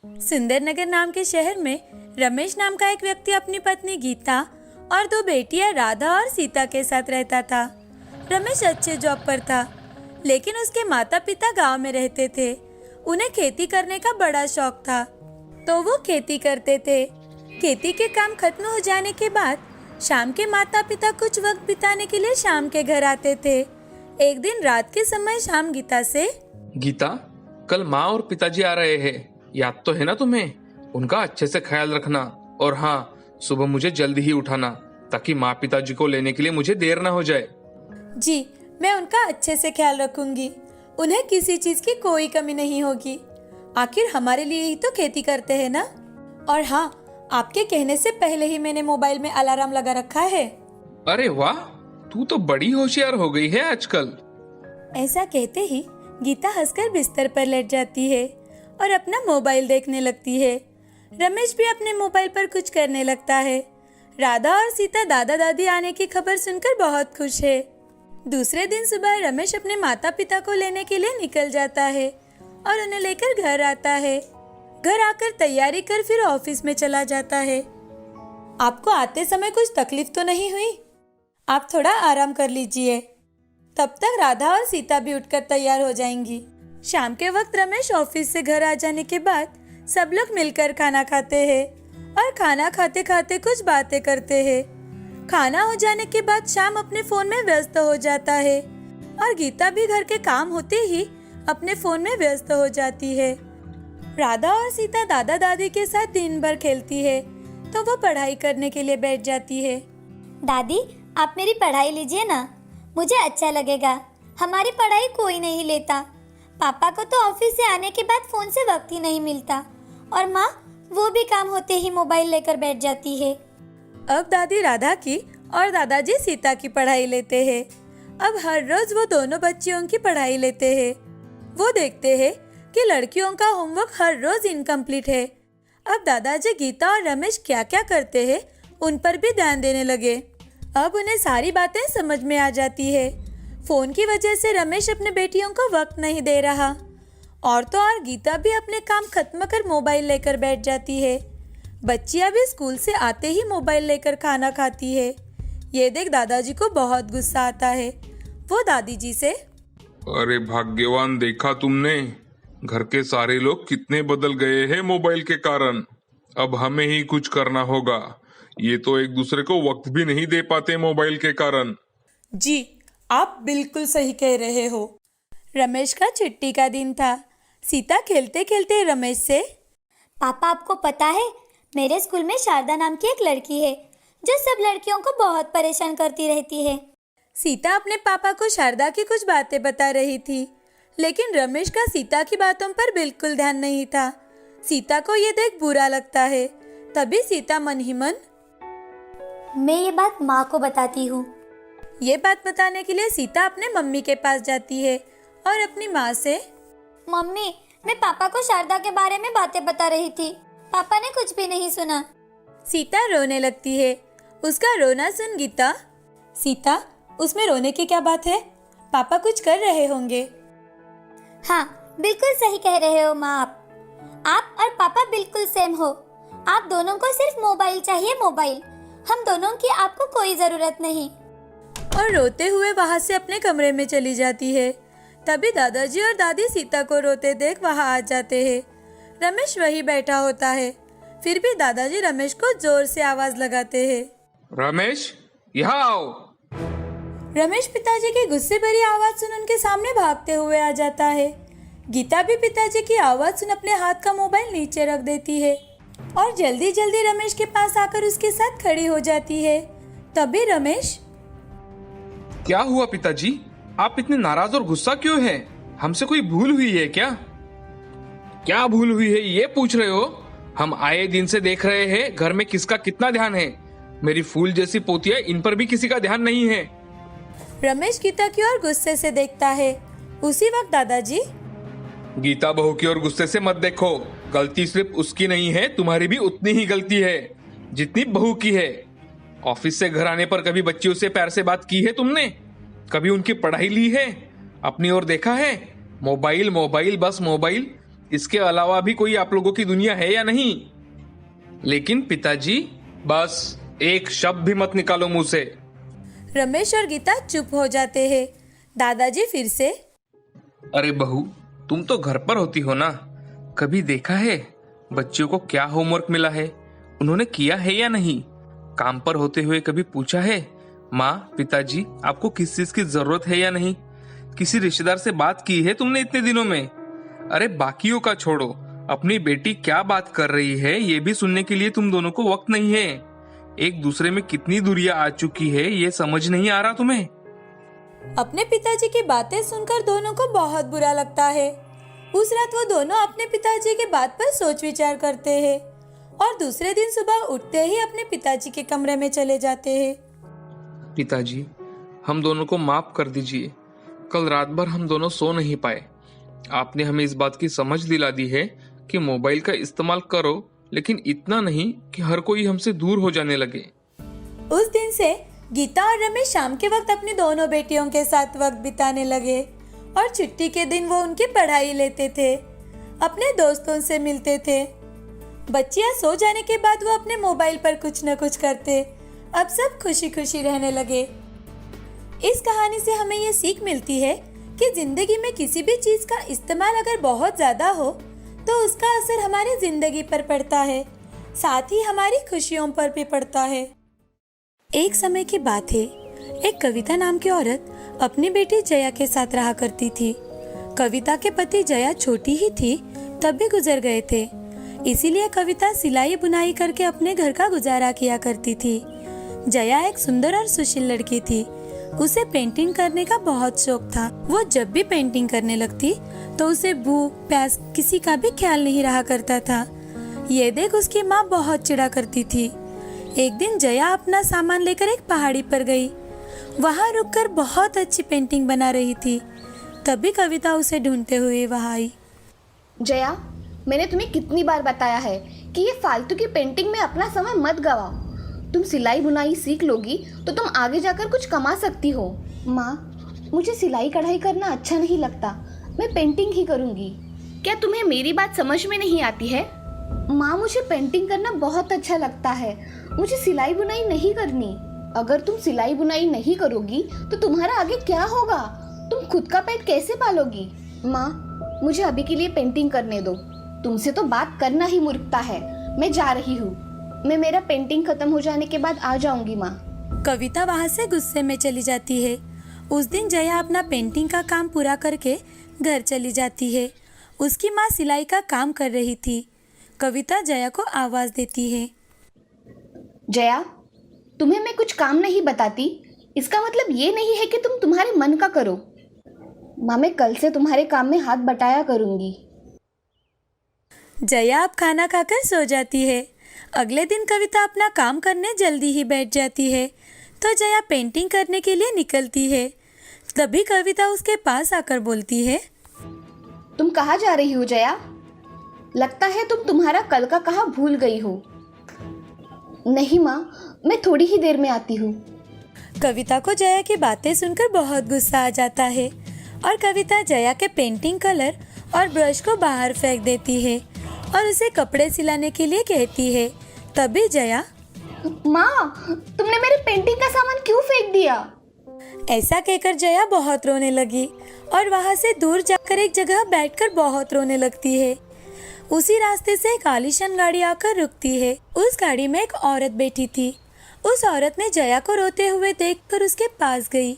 सुंदरनगर नाम के शहर में रमेश नाम का एक व्यक्ति अपनी पत्नी गीता और दो बेटियां राधा और सीता के साथ रहता था। रमेश अच्छे जॉब पर था, लेकिन उसके माता पिता गांव में रहते थे। उन्हें खेती करने का बड़ा शौक था, तो वो खेती करते थे। खेती के काम खत्म हो जाने के बाद शाम के माता पिता कुछ वक्त बिताने के लिए शाम के घर आते थे। एक दिन रात के समय शाम गीता से, गीता, कल माँ और पिताजी आ रहे हैं, याद तो है ना तुम्हें? उनका अच्छे से ख्याल रखना, और हाँ, सुबह मुझे जल्दी ही उठाना ताकि माँ पिताजी को लेने के लिए मुझे देर ना हो जाए। जी, मैं उनका अच्छे से ख्याल रखूंगी। उन्हें किसी चीज की कोई कमी नहीं होगी। आखिर हमारे लिए ही तो खेती करते हैं ना। और हाँ, आपके कहने से पहले ही मैंने मोबाइल में अलार्म लगा रखा है। अरे वाह, तू तो बड़ी होशियार हो गई है आजकल। ऐसा कहते ही गीता हंसकर बिस्तर पर लेट जाती है और अपना मोबाइल देखने लगती है। रमेश भी अपने मोबाइल पर कुछ करने लगता है। राधा और सीता दादा दादी आने की खबर सुनकर बहुत खुश है। दूसरे दिन सुबह रमेश अपने माता पिता को लेने के लिए निकल जाता है और उन्हें लेकर घर आता है। घर आकर तैयारी कर फिर ऑफिस में चला जाता है। आपको आते समय कुछ तकलीफ तो नहीं हुई? आप थोड़ा आराम कर लीजिए। तब तक राधा और सीता भी उठकर तैयार हो जाएंगी। शाम के वक्त रमेश ऑफिस से घर आ जाने के बाद सब लोग मिलकर खाना खाते हैं और खाना खाते खाते कुछ बातें करते हैं। खाना हो जाने के बाद शाम अपने फोन में व्यस्त हो जाता है और गीता भी घर के काम होते ही अपने फोन में व्यस्त हो जाती है। राधा और सीता दादा दादी के साथ दिन भर खेलती है, तो वो पढ़ाई करने के लिए बैठ जाती है। दादी, आप मेरी पढ़ाई लीजिए ना, मुझे अच्छा लगेगा। हमारी पढ़ाई कोई नहीं लेता। पापा को तो ऑफिस से आने के बाद फोन से वक्त ही नहीं मिलता, और माँ वो भी काम होते ही मोबाइल लेकर बैठ जाती है। अब दादी राधा की और दादाजी सीता की पढ़ाई लेते हैं। अब हर रोज वो दोनों बच्चियों की पढ़ाई लेते हैं। वो देखते हैं कि लड़कियों का होमवर्क हर रोज इनकम्प्लीट है। अब दादाजी गीता और रमेश क्या क्या करते हैं उन पर भी ध्यान देने लगे। अब उन्हें सारी बातें समझ में आ जाती है। फोन की वजह से रमेश अपने बेटियों को वक्त नहीं दे रहा, और तो और गीता भी अपने काम खत्म कर मोबाइल लेकर बैठ जाती है। बच्चियां भी स्कूल से आते ही मोबाइल लेकर खाना खाती है। ये देख दादाजी को बहुत गुस्सा आता है। वो दादी जी से, अरे भाग्यवान, देखा तुमने, घर के सारे लोग कितने बदल गए हैं मोबाइल के कारण। अब हमें ही कुछ करना होगा। ये तो एक दूसरे को वक्त भी नहीं दे पाते मोबाइल के कारण। जी, आप बिल्कुल सही कह रहे हो। रमेश का छुट्टी का दिन था। सीता खेलते खेलते रमेश से, पापा, आपको पता है मेरे स्कूल में शारदा नाम की एक लड़की है जो सब लड़कियों को बहुत परेशान करती रहती है। सीता अपने पापा को शारदा की कुछ बातें बता रही थी, लेकिन रमेश का सीता की बातों पर बिल्कुल ध्यान नहीं था। सीता को ये देख बुरा लगता है। तभी सीता मन ही मन, मैं ये बात माँ को बताती हूँ। ये बात बताने के लिए सीता अपने मम्मी के पास जाती है और अपनी माँ से, मम्मी, मैं पापा को शारदा के बारे में बातें बता रही थी। पापा ने कुछ भी नहीं सुना। सीता रोने लगती है। उसका रोना सुन गीता, सीता, उसमें रोने की क्या बात है? पापा कुछ कर रहे होंगे। हाँ, बिल्कुल सही कह रहे हो माँ। आप और पापा बिल्कुल सेम हो। आप दोनों को सिर्फ मोबाइल चाहिए, मोबाइल। हम दोनों की आपको कोई जरूरत नहीं। और रोते हुए वहाँ से अपने कमरे में चली जाती है। तभी दादाजी और दादी सीता को रोते देख वहाँ आ जाते हैं। रमेश वही बैठा होता है। फिर भी दादाजी रमेश को जोर से आवाज लगाते हैं, रमेश, यहाँ आओ। रमेश पिताजी की गुस्से भरी आवाज सुन उनके सामने भागते हुए आ जाता है। गीता भी पिताजी की आवाज सुन अपने हाथ का मोबाइल नीचे रख देती है और जल्दी जल्दी रमेश के पास आकर उसके साथ खड़ी हो जाती है। तभी रमेश, क्या हुआ पिताजी? आप इतने नाराज और गुस्सा क्यों हैं? हमसे कोई भूल हुई है क्या? क्या भूल हुई है ये पूछ रहे हो? हम आए दिन से देख रहे हैं घर में किसका कितना ध्यान है। मेरी फूल जैसी पोतियां, इन पर भी किसी का ध्यान नहीं है। रमेश गीता की ओर गुस्से से देखता है। उसी वक्त दादाजी, गीता बहू की ओर गुस्से से मत देखो। गलती सिर्फ उसकी नहीं है, तुम्हारी भी उतनी ही गलती है जितनी बहू की है। ऑफिस से घर आने पर कभी बच्चियों से प्यार से बात की है तुमने? कभी उनकी पढ़ाई ली है? अपनी ओर देखा है? मोबाइल मोबाइल, बस मोबाइल। इसके अलावा भी कोई आप लोगों की दुनिया है या नहीं? लेकिन पिताजी, बस एक शब्द भी मत निकालो मुंह से। रमेश और गीता चुप हो जाते हैं। दादाजी फिर से, अरे बहू, तुम तो घर पर होती हो ना, कभी देखा है बच्चों को क्या होमवर्क मिला है, उन्होंने किया है या नहीं? काम पर होते हुए कभी पूछा है, माँ पिताजी आपको किस चीज की जरूरत है या नहीं? किसी रिश्तेदार से बात की है तुमने इतने दिनों में? अरे बाकियों का छोड़ो, अपनी बेटी क्या बात कर रही है ये भी सुनने के लिए तुम दोनों को वक्त नहीं है। एक दूसरे में कितनी दूरियां आ चुकी है ये समझ नहीं आ रहा तुम्हें? अपने पिताजी की बातें सुनकर दोनों को बहुत बुरा लगता है। उस रात वो दोनों अपने पिताजी की बात पर सोच विचार करते हैं और दूसरे दिन सुबह उठते ही अपने पिताजी के कमरे में चले जाते हैं। पिताजी, हम दोनों को माफ कर दीजिए। कल रात भर हम दोनों सो नहीं पाए। आपने हमें इस बात की समझ दिला दी है कि मोबाइल का इस्तेमाल करो, लेकिन इतना नहीं कि हर कोई हमसे दूर हो जाने लगे। उस दिन से गीता और रमेश शाम के वक्त अपनी दोनों बेटियों के साथ वक्त बिताने लगे और छुट्टी के दिन वो उनकी पढ़ाई लेते थे, अपने दोस्तों से मिलते थे। बच्चियां सो जाने के बाद वो अपने मोबाइल पर कुछ न कुछ करते। अब सब खुशी खुशी रहने लगे। इस कहानी से हमें ये सीख मिलती है कि जिंदगी में किसी भी चीज का इस्तेमाल अगर बहुत ज्यादा हो तो उसका असर हमारी जिंदगी पर पड़ता है, साथ ही हमारी खुशियों पर भी पड़ता है। एक समय की बात है, एक कविता नाम की औरत अपनी बेटी जया के साथ रहा करती थी। कविता के पति जया छोटी ही थी तब भी गुजर गए थे, इसीलिए कविता सिलाई बुनाई करके अपने घर का गुजारा किया करती थी। जया एक सुंदर और सुशील लड़की थी। उसे पेंटिंग करने का बहुत शौक था। वो जब भी पेंटिंग करने लगती तो उसे भूख प्यास किसी का भी ख्याल नहीं रहा करता था। ये देख उसकी माँ बहुत चिढ़ा करती थी। एक दिन जया अपना सामान लेकर एक पहाड़ी पर गई। वहाँ रुककर बहुत अच्छी पेंटिंग बना रही थी। तभी कविता उसे ढूंढते हुए वहाँ आई। जया, मैंने तुम्हें कितनी बार बताया है कि ये फालतू की पेंटिंग में अपना समय मत गवाओ। तुम सिलाई बुनाई सीख लोगी तो तुम आगे जाकर कुछ कमा सकती हो। माँ, मुझे सिलाई कढ़ाई करना अच्छा नहीं लगता, मैं पेंटिंग ही करूँगी। क्या तुम्हें मेरी बात समझ में नहीं आती है? माँ, मुझे पेंटिंग करना बहुत अच्छा लगता है, मुझे सिलाई बुनाई नहीं करनी। अगर तुम सिलाई बुनाई नहीं करोगी तो तुम्हारा आगे क्या होगा? तुम खुद का पेट कैसे पालोगी? माँ, मुझे अभी के लिए पेंटिंग करने दो। तुमसे तो बात करना ही मूर्खता है। मैं जा रही हूँ, मैं मेरा पेंटिंग खत्म हो जाने के बाद आ जाऊंगी माँ। कविता वहाँ से गुस्से में चली जाती है। उस दिन जया अपना पेंटिंग का काम पूरा करके घर चली जाती है। उसकी माँ सिलाई का काम कर रही थी। कविता जया को आवाज देती है। जया, तुम्हें मैं कुछ काम नहीं बताती, इसका मतलब ये नहीं है कि तुम तुम्हारे मन का करो। माँ, मैं कल से तुम्हारे काम में हाथ बटाया करूंगी। जया अब खाना खाकर सो जाती है। अगले दिन कविता अपना काम करने जल्दी ही बैठ जाती है तो जया पेंटिंग करने के लिए निकलती है। तभी कविता उसके पास आकर बोलती है, तुम कहाँ जा रही हो जया? लगता है तुम तुम्हारा कल का कहा भूल गई हो। नहीं माँ, मैं थोड़ी ही देर में आती हूँ। कविता को जया की बातें सुनकर बहुत गुस्सा आ जाता है और कविता जया के पेंटिंग कलर और ब्रश को बाहर फेंक देती है और उसे कपड़े सिलाने के लिए कहती है। तभी जया, माँ, तुमने मेरी पेंटिंग का सामान क्यों फेंक दिया? ऐसा कहकर जया बहुत रोने लगी और वहाँ से दूर जाकर एक जगह बैठकर बहुत रोने लगती है। उसी रास्ते से एक आलीशान गाड़ी आकर रुकती है। उस गाड़ी में एक औरत बैठी थी। उस औरत ने जया को रोते हुए देखकर उसके पास गई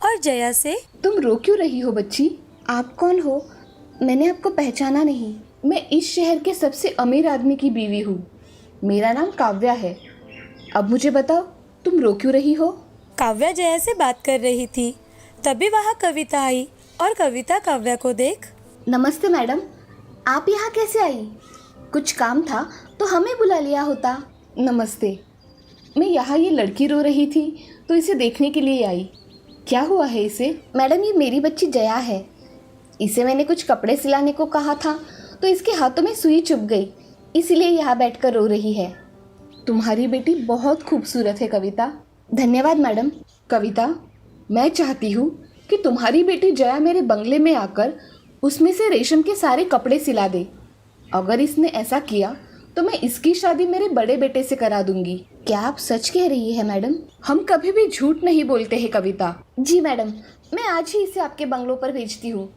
और जया से, तुम रो क्यों रही हो बच्ची? आप कौन हो? मैंने आपको पहचाना नहीं। मैं इस शहर के सबसे अमीर आदमी की बीवी हूँ। मेरा नाम काव्या है। अब मुझे बताओ, तुम रो क्यों रही हो? काव्या जया से बात कर रही थी। तभी वहाँ कविता आई और कविता काव्या को देख, नमस्ते मैडम, आप यहाँ कैसे आई? कुछ काम था तो हमें बुला लिया होता। नमस्ते, मैं यहाँ ये लड़की रो रही थी तो इसे देखने के लिए आई। क्या हुआ है इसे? मैडम, ये मेरी बच्ची जया है। इसे मैंने कुछ कपड़े सिलाने को कहा था तो इसके हाथों में सुई चुभ गई, इसीलिए यहाँ बैठकर रो रही है। तुम्हारी बेटी बहुत खूबसूरत है कविता। धन्यवाद मैडम। कविता, मैं चाहती हूँ कि तुम्हारी बेटी जया मेरे बंगले में आकर उसमें से रेशम के सारे कपड़े सिला दे। अगर इसने ऐसा किया तो मैं इसकी शादी मेरे बड़े बेटे से करा दूंगी। क्या आप सच कह रही है मैडम? हम कभी भी झूठ नहीं बोलते हैं कविता। जी मैडम, मैं आज ही इसे आपके बंगलों पर भेजती हूँ।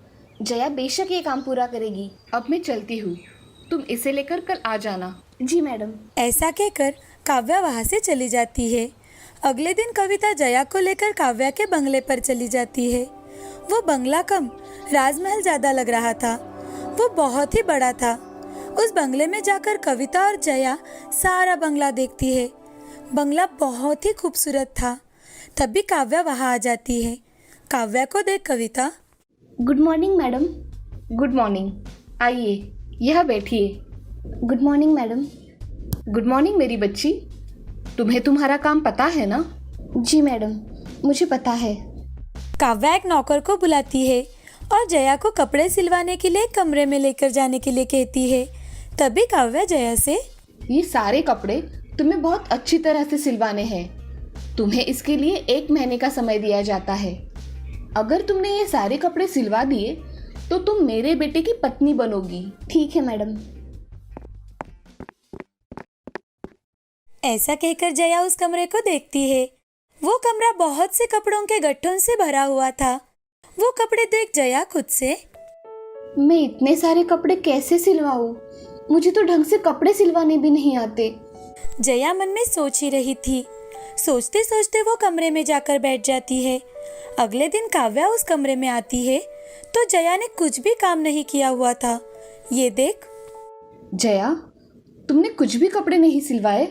जया बेशक ये काम पूरा करेगी। अब मैं चलती हूँ, तुम इसे लेकर कल आ जाना। जी मैडम। ऐसा कहकर काव्या वहाँ से चली जाती है। अगले दिन कविता जया को लेकर काव्या के बंगले पर चली जाती है। वो बंगला कम राजमहल ज्यादा लग रहा था। वो बहुत ही बड़ा था। उस बंगले में जाकर कविता और जया सारा बंगला देखती है। बंगला बहुत ही खूबसूरत था। तभी काव्या वहाँ आ जाती है। काव्या को देख Kavita, good morning madam. Good morning, आइए यहाँ बैठिए। Good morning madam. Good morning मेरी बच्ची। तुम्हें तुम्हारा काम पता है ना? जी मैडम, मुझे पता है। काव्या एक नौकर को बुलाती है और जया को कपड़े सिलवाने के लिए कमरे में लेकर जाने के लिए कहती है। तभी काव्या जया से, ये सारे कपड़े तुम्हें बहुत अच्छी तरह से सिलवाने हैं। तुम्हें इसके लिए 1 महीने का समय दिया जाता है। अगर तुमने ये सारे कपड़े सिलवा दिए तो तुम मेरे बेटे की पत्नी बनोगी। ठीक है मैडम। ऐसा कहकर जया उस कमरे को देखती है। वो कमरा बहुत से कपड़ों के गट्ठों से भरा हुआ था। वो कपड़े देख जया खुद से, मैं इतने सारे कपड़े कैसे सिलवाऊं? मुझे तो ढंग से कपड़े सिलवाने भी नहीं आते। जया मन में सोच ही रही थी। सोचते सोचते वो कमरे में जाकर बैठ जाती है। अगले दिन काव्या उस कमरे में आती है तो जया ने कुछ भी काम नहीं किया हुआ था। ये देख, जया, तुमने कुछ भी कपड़े नहीं सिलवाए?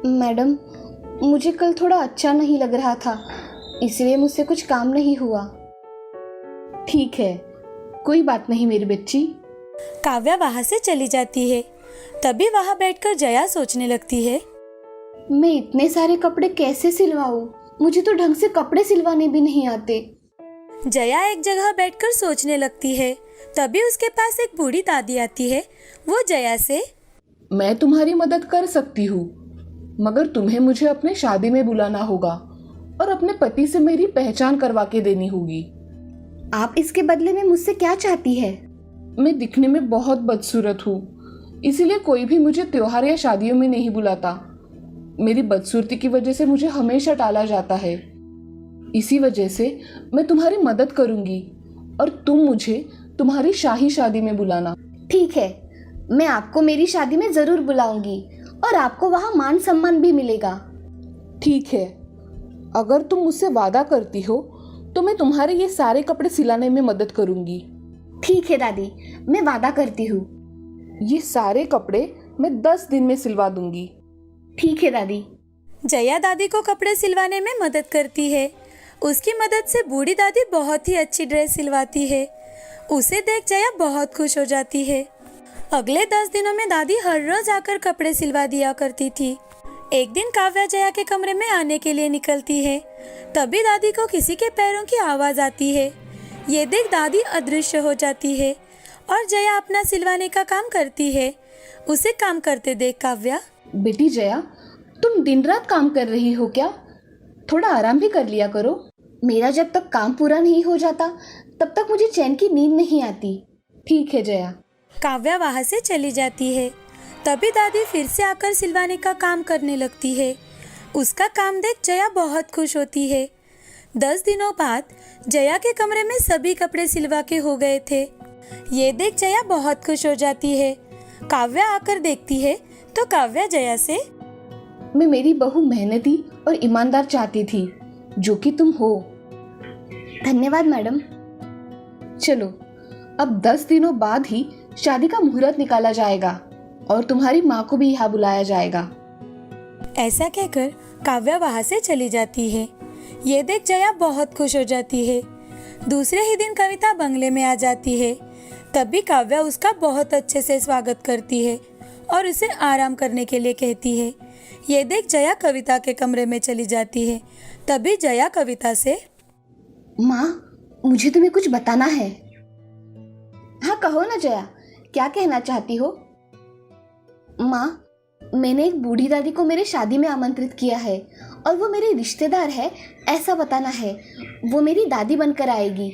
मैडम, मुझे कल थोड़ा अच्छा नहीं लग रहा था, इसलिए मुझसे कुछ काम नहीं हुआ। ठीक है, कोई बात नहीं मेरी बच्ची। काव्या वहाँ से चली जाती है। तभी वहाँ बैठकर जया सोचने लगती है, मैं इतने सारे कपड़े कैसे सिलवाऊं? मुझे तो ढंग से कपड़े सिलवाने भी नहीं आते। जया एक जगह बैठकर सोचने लगती है। तभी उसके पास एक बूढ़ी दादी आती है। वो जया से, मैं तुम्हारी मदद कर सकती हूँ, मगर तुम्हें मुझे अपने शादी में बुलाना होगा और अपने पति से मेरी पहचान करवा के देनी होगी। आप इसके बदले में मुझसे क्या चाहती है? मैं दिखने में बहुत बदसूरत हूँ, इसीलिए कोई भी मुझे त्योहार या शादियों में नहीं बुलाता। मेरी बदसूरती की वजह से मुझे हमेशा टाला जाता है। इसी वजह से मैं तुम्हारी मदद करूंगी और तुम मुझे तुम्हारी शाही शादी में बुलाना। ठीक है, मैं आपको मेरी शादी में जरूर बुलाऊंगी और आपको वहाँ मान सम्मान भी मिलेगा। ठीक है, अगर तुम मुझसे वादा करती हो तो मैं तुम्हारे ये सारे कपड़े सिलाने में मदद करूंगी। ठीक है दादी, मैं वादा करती हूँ। ये सारे कपड़े मैं 10 दिन में सिलवा दूंगी। ठीक है दादी। जया दादी को कपड़े सिलवाने में मदद करती है। उसकी मदद से बूढ़ी दादी बहुत ही अच्छी ड्रेस सिलवाती है। उसे देख जया बहुत खुश हो जाती है। अगले 10 दिनों में दादी हर रोज आकर कपड़े सिलवा दिया करती थी। एक दिन काव्या जया के कमरे में आने के लिए निकलती है। तभी दादी को किसी के पैरों की आवाज आती है। ये देख दादी अदृश्य हो जाती है और जया अपना सिलवाने का काम करती है। उसे काम करते देख काव्या, बेटी जया, तुम दिन रात काम कर रही हो क्या? थोड़ा आराम भी कर लिया करो। मेरा जब तक काम पूरा नहीं हो जाता तब तक मुझे चैन की नींद नहीं आती। ठीक है जया। काव्या वहाँ से चली जाती है। तभी दादी फिर से आकर सिलवाने का काम करने लगती है। उसका काम देख जया बहुत खुश होती है। 10 दिनों बाद जया के कमरे में सभी कपड़े सिलवा के हो गए थे। ये देख जया बहुत खुश हो जाती है। काव्या आकर देखती है तो काव्या जया से, मैं मेरी बहू मेहनती और ईमानदार चाहती थी, जो कि तुम हो। धन्यवाद मैडम। चलो, अब 10 दिनों बाद ही शादी का मुहूर्त निकाला जाएगा और तुम्हारी माँ को भी यहाँ बुलाया जाएगा। ऐसा कहकर काव्या वहाँ से चली जाती है। ये देख जया बहुत खुश हो जाती है। दूसरे ही दिन कविता बंगले में आ जाती है। तभी काव्या उसका बहुत अच्छे से स्वागत करती है और उसे आराम करने के लिए कहती है। ये देख जया कविता के कमरे में चली जाती है। तभी जया कविता से, माँ, मुझे तुम्हें कुछ बताना है। हाँ कहो ना जया, क्या कहना चाहती हो? माँ, मैंने एक बूढ़ी दादी को मेरे शादी में आमंत्रित किया है और वो मेरी रिश्तेदार है ऐसा बताना है। वो मेरी दादी बनकर आएगी।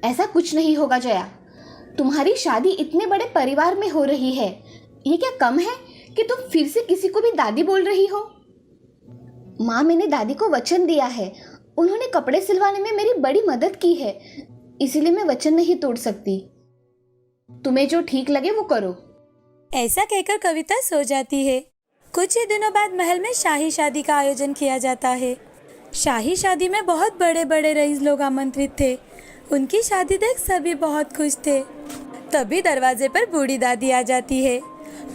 ऐसा कुछ नहीं होगा जया, तुम्हारी शादी इतने बड़े परिवार में हो रही है, ये क्या कम है कि तुम फिर से किसी को भी दादी बोल रही हो? माँ, मैंने दादी को वचन दिया है। उन्होंने कपड़े सिलवाने में मेरी बड़ी मदद की है, इसीलिए मैं वचन नहीं तोड़ सकती। तुम्हें जो ठीक लगे वो करो। ऐसा कहकर कविता सो जाती है। कुछ ही दिनों बाद महल में शाही शादी का आयोजन किया जाता है। शाही शादी में बहुत बड़े बड़े रईस लोग आमंत्रित थे। उनकी शादी देख सभी बहुत खुश थे। तभी दरवाजे पर बूढ़ी दादी आ जाती है।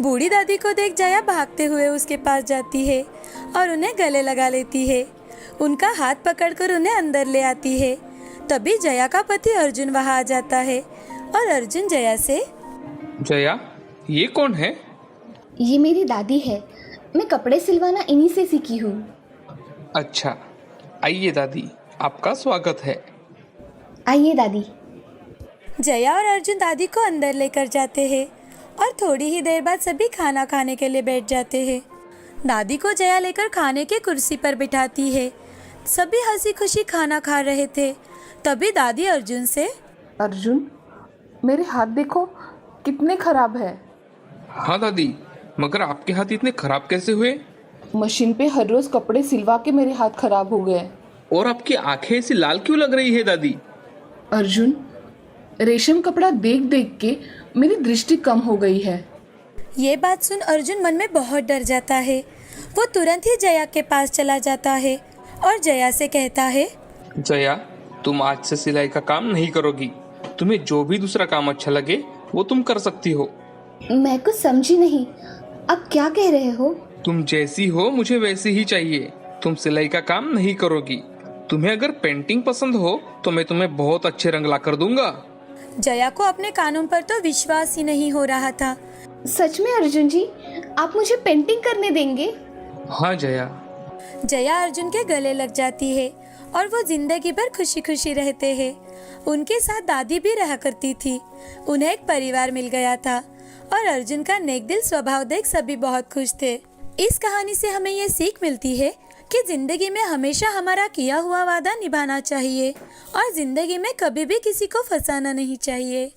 बूढ़ी दादी को देख जया भागते हुए उसके पास जाती है और उन्हें गले लगा लेती है। उनका हाथ पकड़कर उन्हें अंदर ले आती है। तभी जया का पति अर्जुन वहाँ आ जाता है और अर्जुन जया से, जया, ये कौन है? ये मेरी दादी है। मैं कपड़े सिलवाना इन्हीं से सीखी हूँ। अच्छा, आइए दादी, आपका स्वागत है। आइए दादी। जया और अर्जुन दादी को अंदर लेकर जाते हैं और थोड़ी ही देर बाद सभी खाना खाने के लिए बैठ जाते हैं। दादी को जया लेकर खाने की कुर्सी पर बिठाती है। सभी हंसी खुशी खाना खा रहे थे। तभी दादी अर्जुन से, अर्जुन, मेरे हाथ देखो कितने खराब है। हाँ दादी, मगर आपके हाथ इतने खराब कैसे हुए? मशीन पे हर रोज कपड़े सिलवा के मेरे हाथ खराब हो गए। और आपकी आंखें ऐसी लाल क्यों लग रही है दादी? अर्जुन, रेशम कपड़ा देख देख के मेरी दृष्टि कम हो गई है। ये बात सुन अर्जुन मन में बहुत डर जाता है। वो तुरंत ही जया के पास चला जाता है और जया से कहता है, जया, तुम आज से सिलाई का काम नहीं करोगी। तुम्हें जो भी दूसरा काम अच्छा लगे वो तुम कर सकती हो। मैं कुछ समझी नहीं, अब क्या कह रहे हो? तुम जैसी हो मुझे वैसी ही चाहिए। तुम सिलाई का काम नहीं करोगी। तुम्हें अगर पेंटिंग पसंद हो तो मैं तुम्हें बहुत अच्छे रंग ला कर दूंगा। जया को अपने कानों पर तो विश्वास ही नहीं हो रहा था। सच में अर्जुन जी, आप मुझे पेंटिंग करने देंगे? हाँ जया। जया अर्जुन के गले लग जाती है और वो जिंदगी भर खुशी खुशी रहते हैं। उनके साथ दादी भी रहा करती थी। उन्हें एक परिवार मिल गया था और अर्जुन का नेक दिल स्वभाव देख सभी बहुत खुश थे। इस कहानी से हमें ये सीख मिलती है कि जिंदगी में हमेशा हमारा किया हुआ वादा निभाना चाहिए और जिंदगी में कभी भी किसी को फंसाना नहीं चाहिए।